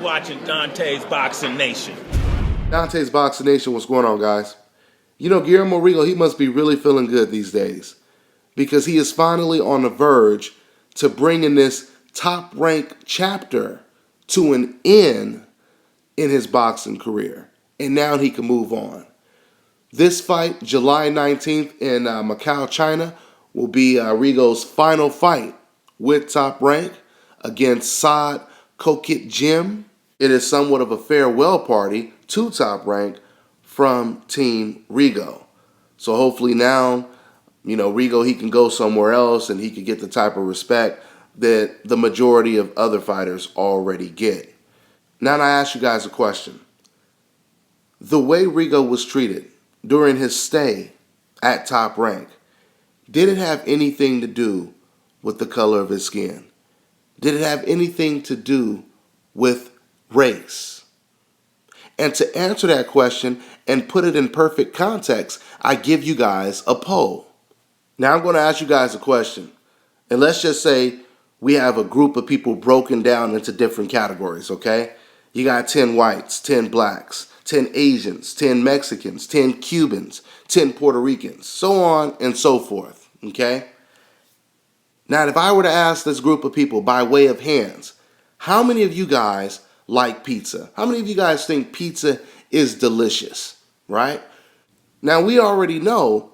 Watching Dante's Boxing Nation. Dante's Boxing Nation, what's going on, guys? You know, Guillermo Rigo, he must be really feeling good these days because he is finally on the verge to bringing this top-ranked chapter to an end in his boxing career. And now he can move on. This fight, July 19th in Macau, China, will be Rigo's final fight with Top Rank against Kokietgym. It is somewhat of a farewell party to Top Rank from Team Rigo. So hopefully now, Rigo, he can go somewhere else and he can get the type of respect that the majority of other fighters already get. Now I ask you guys a question. The way Rigo was treated during his stay at Top Rank, did it have anything to do with the color of his skin? Did it have anything to do with race? And to answer that question and put it in perfect context, I give you guys a poll. Now I'm going to ask you guys a question. And let's just say we have a group of people broken down into different categories, okay? You got 10 whites, 10 blacks, 10 Asians, 10 Mexicans, 10 Cubans, 10 Puerto Ricans, so on and so forth, okay? Now, if I were to ask this group of people by way of hands, how many of you guys like pizza? How many of you guys think pizza is delicious, right? Now, we already know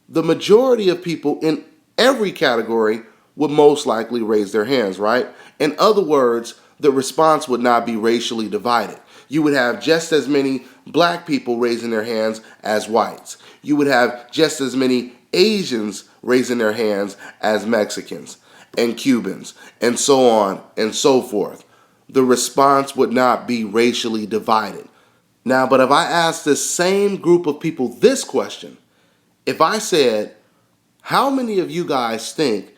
the majority of people in every category would most likely raise their hands, right? In other words, the response would not be racially divided. You would have just as many black people raising their hands as whites. You would have just as many Asians raising their hands as Mexicans and Cubans, and so on and so forth. The response would not be racially divided. Now, but if I asked this same group of people this question, if I said, how many of you guys think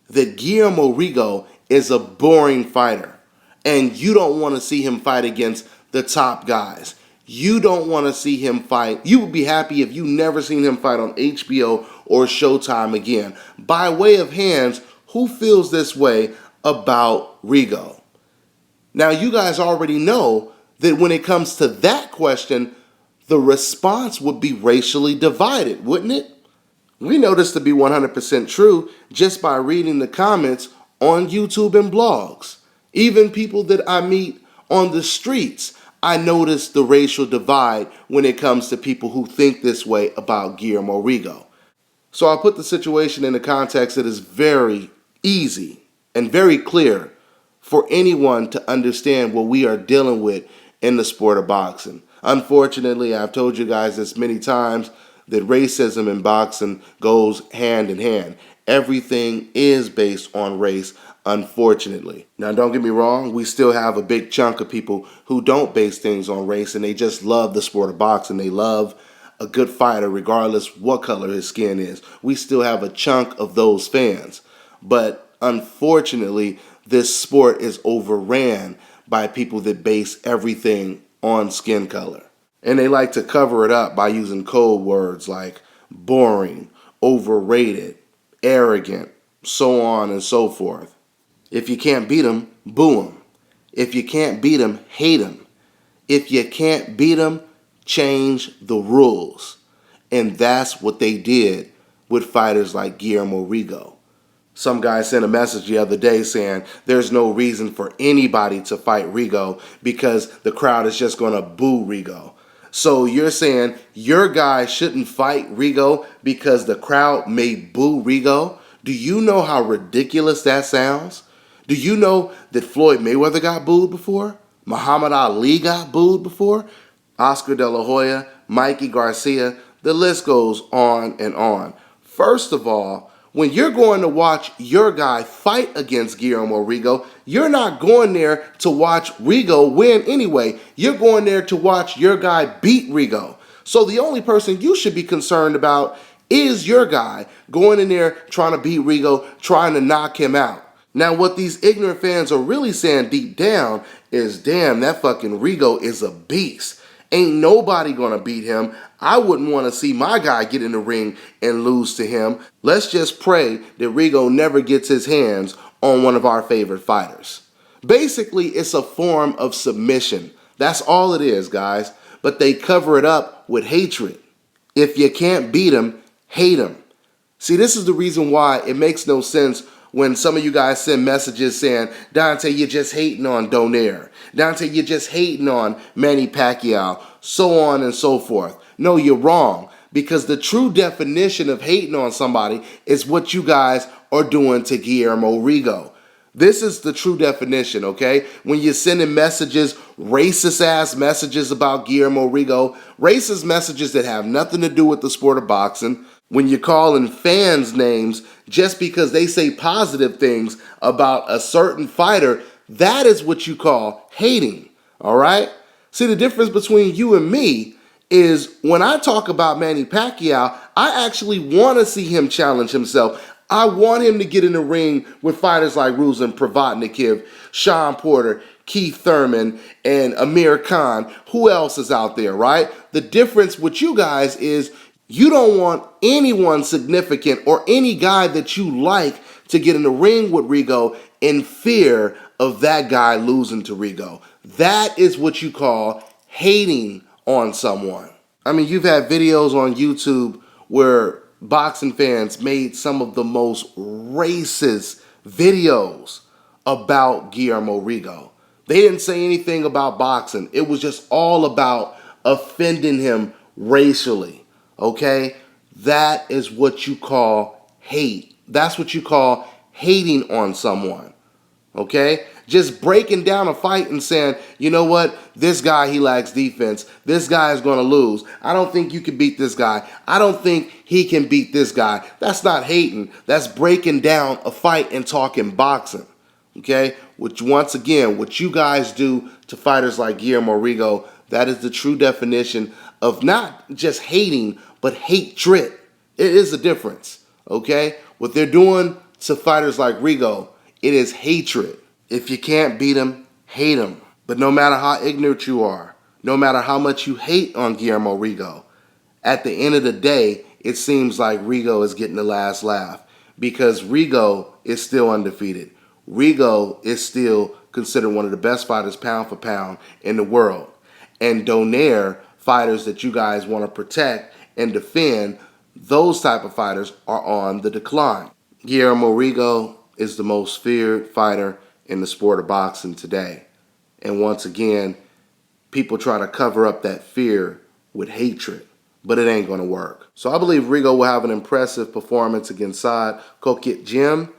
that Guillermo Rigo is a boring fighter and you don't want to see him fight against the top guys? You don't want to see him fight. You would be happy if you never seen him fight on HBO or Showtime again. By way of hands, who feels this way about Rigo? Now, you guys already know that when it comes to that question, the response would be racially divided, wouldn't it? We know this to be 100% true just by reading the comments on YouTube and blogs. Even people that I meet on the streets, I notice the racial divide when it comes to people who think this way about Guillermo Rigo. So I'll put the situation in a context that is very easy and very clear for anyone to understand what we are dealing with in the sport of boxing. Unfortunately, I've told you guys this many times that racism in boxing goes hand in hand. Everything is based on race, unfortunately. Now, don't get me wrong, we still have a big chunk of people who don't base things on race and they just love the sport of boxing. They love a good fighter regardless what color his skin is. We still have a chunk of those fans. But unfortunately, this sport is overran by people that base everything on skin color. And they like to cover it up by using code words like boring, overrated, arrogant, so on and so forth. If you can't beat them, boo them. If you can't beat them, hate them. If you can't beat them, change the rules. And that's what they did with fighters like Guillermo Rigo. Some guy sent a message the other day saying there's no reason for anybody to fight Rigo because the crowd is just going to boo Rigo. So you're saying your guy shouldn't fight Rigo because the crowd may boo Rigo? Do you know how ridiculous that sounds? Do you know that Floyd Mayweather got booed before? Muhammad Ali got booed before? Oscar De La Hoya, Mikey Garcia, the list goes on and on. First of all, when you're going to watch your guy fight against Guillermo Rigo, you're not going there to watch Rigo win anyway. You're going there to watch your guy beat Rigo. So the only person you should be concerned about is your guy going in there trying to beat Rigo, trying to knock him out. Now, what these ignorant fans are really saying deep down is, damn, that fucking Rigo is a beast. Ain't nobody gonna beat him. I wouldn't want to see my guy get in the ring and lose to him. Let's just pray that Rigo never gets his hands on one of our favorite fighters. Basically, it's a form of submission. That's all it is, guys. But they cover it up with hatred. If you can't beat them, hate them. See, this is the reason why it makes no sense when some of you guys send messages saying, Dante, you're just hating on Donaire. Dante, you're just hating on Manny Pacquiao, so on and so forth. No, you're wrong. Because the true definition of hating on somebody is what you guys are doing to Guillermo Rigo. This is the true definition, okay? When you're sending messages, racist-ass messages about Guillermo Rigo, racist messages that have nothing to do with the sport of boxing, when you're calling fans names just because they say positive things about a certain fighter, that is what you call hating, all right? See, the difference between you and me is when I talk about Manny Pacquiao, I actually want to see him challenge himself. I want him to get in the ring with fighters like Ruslan Provodnikiv, Sean Porter, Keith Thurman, and Amir Khan. Who else is out there, right? The difference with you guys is you don't want anyone significant or any guy that you like to get in the ring with Rigo in fear of that guy losing to Rigo. That is what you call hating on someone. I mean, you've had videos on YouTube where boxing fans made some of the most racist videos about Guillermo Rigo. They didn't say anything about boxing. It was just all about offending him racially, okay? That is what you call hate. That's what you call hating on someone, okay? Just breaking down a fight and saying, you know what, this guy, he lacks defense. This guy is going to lose. I don't think you can beat this guy. I don't think he can beat this guy. That's not hating. That's breaking down a fight and talking boxing, okay? Which, once again, what you guys do to fighters like Guillermo Rigo, that is the true definition of not just hating, but hatred. It is a difference, okay? What they're doing to fighters like Rigo, it is hatred. If you can't beat him, hate him. But no matter how ignorant you are, no matter how much you hate on Guillermo Rigo, at the end of the day, it seems like Rigo is getting the last laugh because Rigo is still undefeated. Rigo is still considered one of the best fighters pound for pound in the world. And Donaire, fighters that you guys want to protect and defend, those type of fighters are on the decline. Guillermo Rigo is the most feared fighter in the sport of boxing today. And once again, people try to cover up that fear with hatred, but it ain't going to work. So I believe Rigo will have an impressive performance against Saad Kokietgym.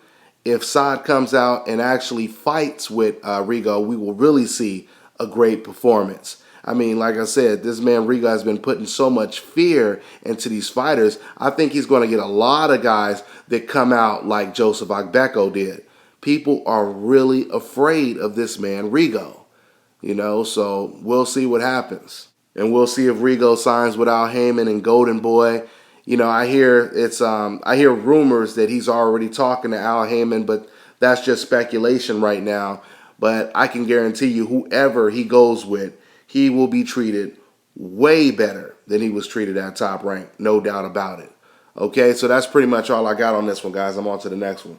If Saad comes out and actually fights with Rigo, we will really see a great performance. I mean, like I said, this man Rigo has been putting so much fear into these fighters. I think he's going to get a lot of guys that come out like Joseph Agbeko did. People are really afraid of this man Rigo, you know, so we'll see what happens. And we'll see if Rigo signs with Al Heyman and Golden Boy. You know, I hear rumors that he's already talking to Al Heyman, but that's just speculation right now. But I can guarantee you, whoever he goes with, he will be treated way better than he was treated at Top Rank, no doubt about it. Okay, so that's pretty much all I got on this one, guys. I'm on to the next one.